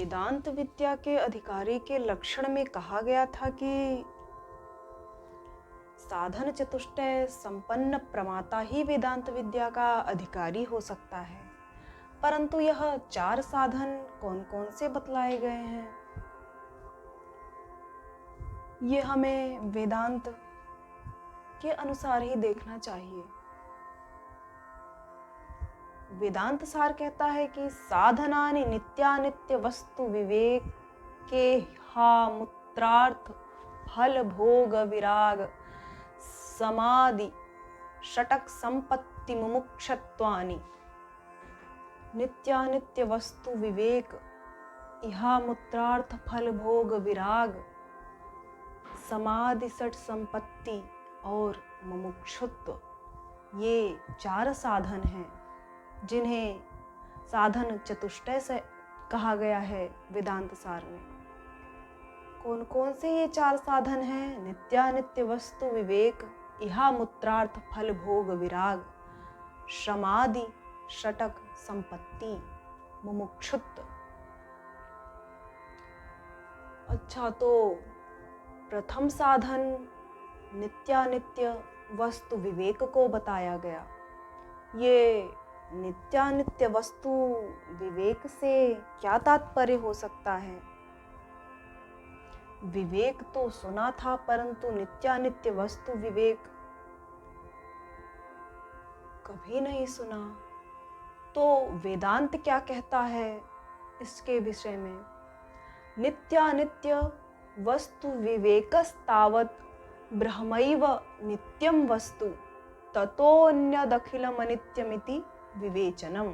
वेदांत विद्या के अधिकारी के लक्षण में कहा गया था कि साधन चतुष्टय संपन्न प्रमाता ही वेदांत विद्या का अधिकारी हो सकता है। परंतु यह 4 साधन कौन कौन से बतलाए गए हैं, ये हमें वेदांत के अनुसार ही देखना चाहिए। वेदांत सार कहता है कि साधनानि नित्यानित्य वस्तु विवेक के मूत्रार्थ फल भोग विराग समाधि षटक संपत्ति मुमुक्षत्वानि। नित्यानित्य वस्तु विवेक इहा मूत्रार्थ फल भोग विराग समाधि षट संपत्ति और मुमुक्षुत्व, ये 4 साधन हैं जिन्हें साधन चतुष्टय से कहा गया है वेदांत सार में। कौन कौन से ये 4 साधन हैं? नित्यानित्य वस्तु विवेक इहा मूत्रार्थ फल भोग विराग समाधि षटक संपत्ति मुमुक्षुत्व। अच्छा, तो प्रथम साधन नित्यानित्य वस्तु विवेक को बताया गया। ये नित्यानित्य वस्तु विवेक से क्या तात्पर्य हो सकता है? विवेक तो सुना था, परंतु नित्यानित्य वस्तु विवेक कभी नहीं सुना। तो वेदांत क्या कहता है इसके विषय में? नित्यानित्य वस्तु विवेकस्तावत् ब्रह्मैव नित्यं वस्तु ततोऽन्यदखिलमनित्यमिति विवेचनम।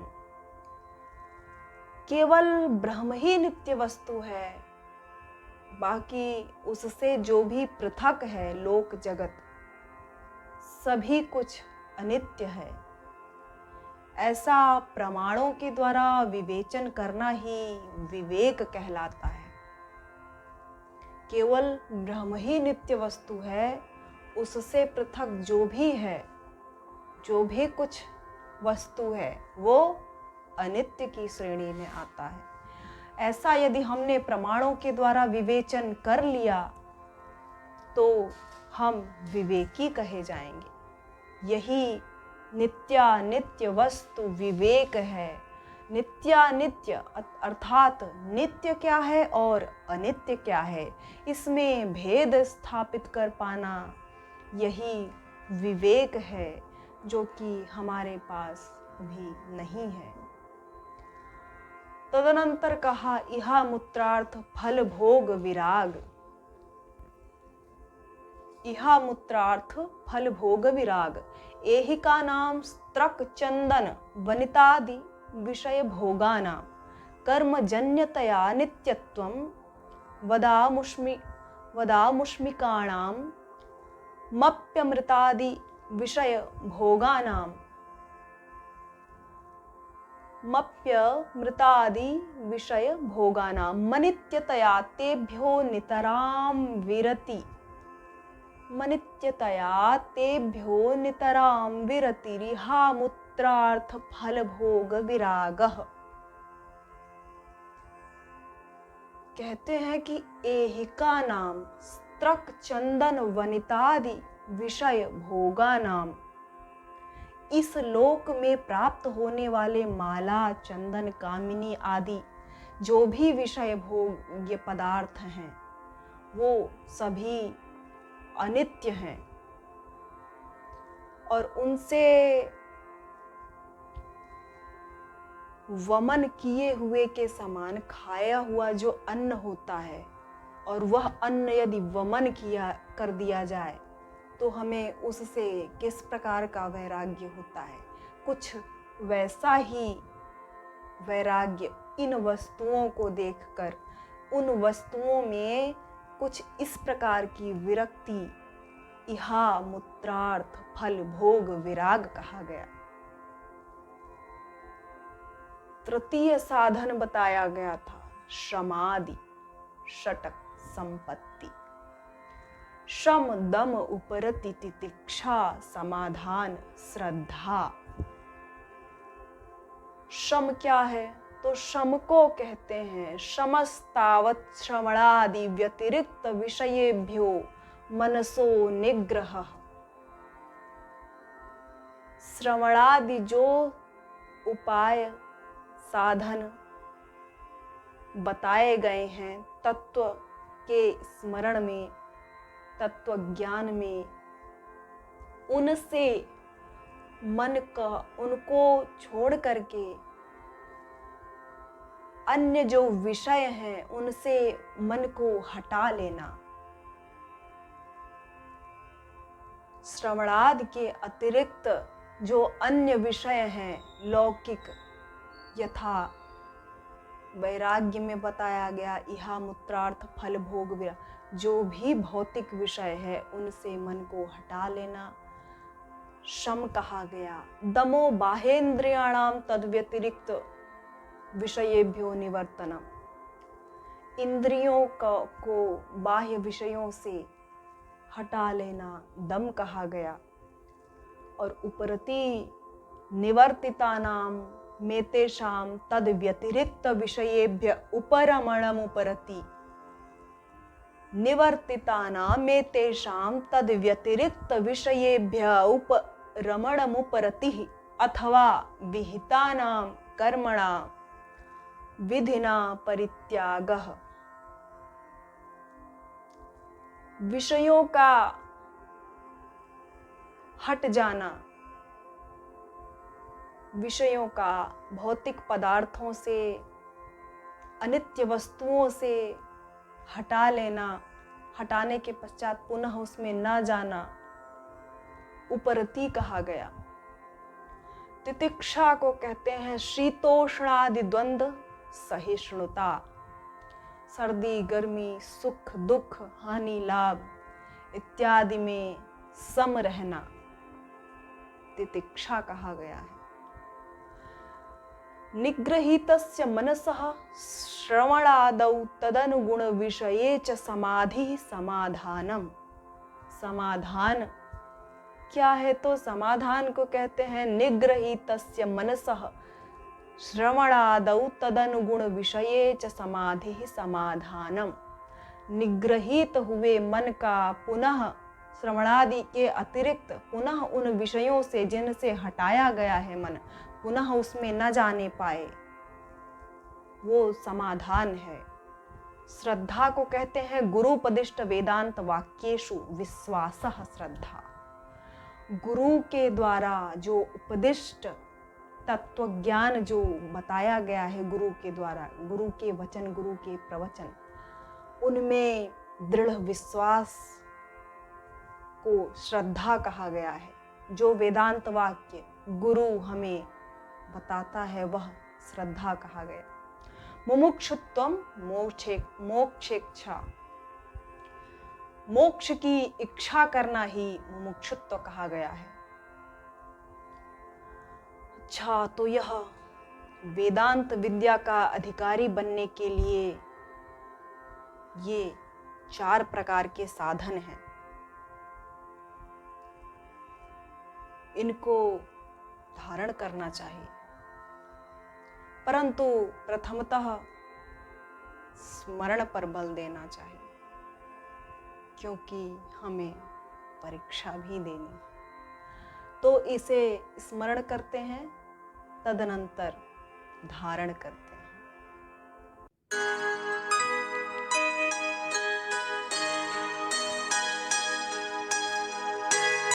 केवल ब्रह्म ही नित्य वस्तु है, बाकी उससे जो भी पृथक है लोक जगत सभी कुछ अनित्य है। ऐसा प्रमाणों के द्वारा विवेचन करना ही विवेक कहलाता है। केवल ब्रह्म ही नित्य वस्तु है, उससे पृथक जो भी है, जो भी कुछ वस्तु है, वो अनित्य की श्रेणी में आता है। ऐसा यदि हमने प्रमाणों के द्वारा विवेचन कर लिया तो हम विवेकी कहे जाएंगे। यही नित्यानित्य वस्तु विवेक है। नित्यानित्य अर्थात नित्य क्या है और अनित्य क्या है, इसमें भेद स्थापित कर पाना यही विवेक है, जो कि हमारे पास भी नहीं है। तदनंतर कहा इहा मूत्रार्थ फल भोग विराग। इहा मूत्रार्थ फल भोग विराग एहि का नाम स्त्रक चंदन वनितादि विषय भोगानां कर्मजन्यतया नित्यत्वं वदामुष्मिकाणां मप्यमृतादि विषय भोगानां मनित्यतया तेभ्यो नितरां विरतिरिहा मूत्रार्थ फल भोग विरागः। कहते हैं कि एहिका नाम स्त्रक चंदन वनितादि विषय भोगा नाम, इस लोक में प्राप्त होने वाले माला चंदन कामिनी आदि जो भी विषय भोग्य पदार्थ हैं वो सभी अनित्य हैं और उनसे वमन किए हुए के समान खाया हुआ जो अन्न होता है, और वह अन्न यदि वमन कर दिया जाए तो हमें उससे किस प्रकार का वैराग्य होता है, कुछ वैसा ही वैराग्य इन वस्तुओं को देखकर, उन वस्तुओं में कुछ इस प्रकार की विरक्ति इहा मूत्रार्थ फल भोग विराग कहा गया। तृतीय साधन बताया गया था समाधि षटक संपत्ति। शम दम उपरति तितिक्षा समाधान श्रद्धा। शम क्या है? तो शम को कहते हैं शमस्तावत श्रवणादि व्यतिरिक्त विषयेभ्यो मनसो निग्रह। श्रवणादि जो उपाय साधन बताए गए हैं तत्व के स्मरण में, तत्व ज्ञान में, उनसे मन का, उनको छोड़ करके अन्य जो विषय हैं उनसे मन को हटा लेना। श्रवणादि के अतिरिक्त जो अन्य विषय हैं लौकिक, यथा वैराग्य में बताया गया इहा मूत्रार्थ फल भोग विरह, जो भी भौतिक विषय है उनसे मन को हटा लेना शम कहा गया। दमो बाहेन्द्रियाणाम तद व्यतिरिक्त विषयेभ्यो निवर्तनम, इंद्रियों को बाह्य विषयों से हटा लेना दम कहा गया। और उपरति निवर्तितानाम मेतेषाम तद व्यतिरिक्त विषयेभ्य उपरमणम उपरति, निवर्तितानाम मेतेषाम तद व्यतिरिक्त विषयेभ्य उपरमणम उपरति अथवा विहितानाम कर्मणा विधिना परित्यागः। विषयों का हट जाना, विषयों का भौतिक पदार्थों से, अनित्य वस्तुओं से हटा लेना, हटाने के पश्चात पुनः उसमें न जाना उपरति कहा गया। तितिक्षा को कहते हैं शीतोष्णादि द्वंद्व सहिष्णुता, सर्दी गर्मी सुख दुख हानि लाभ इत्यादि में सम रहना तितिक्षा कहा गया है। निग्रहीतस्य मनसः श्रवणादौ तदनुगुण विषये च समाधि समाधानम। समाधान क्या है? तो समाधान को कहते हैं निग्रहीतस्य मनसः श्रवणादौ तदनुगुण विषये च समाधि समाधानम। निग्रहित हुए मन का पुनः श्रवणादि के अतिरिक्त पुनः उन विषयों से जिनसे हटाया गया है मन, पुनः उसमें न जाने पाए, वो समाधान है। श्रद्धा को कहते हैं गुरुपदिष्ट वेदांत वाक्येषु विश्वासः श्रद्धा। गुरु के द्वारा जो उपदिष्ट तत्व ज्ञान जो बताया गया है गुरु के द्वारा, गुरु के वचन, गुरु के प्रवचन, उनमें दृढ़ विश्वास को श्रद्धा कहा गया है। जो वेदांत वाक्य गुरु हमें बताता है वह श्रद्धा कहा गया। मुमुक्षुत्वम मोक्षेच्छा, मोक्ष की इच्छा करना ही मुमुक्षुत्व कहा गया है। अच्छा, तो यह वेदांत विद्या का अधिकारी बनने के लिए ये 4 प्रकार के साधन हैं। इनको धारण करना चाहिए, परंतु प्रथमतः स्मरण पर बल देना चाहिए, क्योंकि हमें परीक्षा भी देनी है। तो इसे स्मरण करते हैं, तदनंतर धारण करते हैं।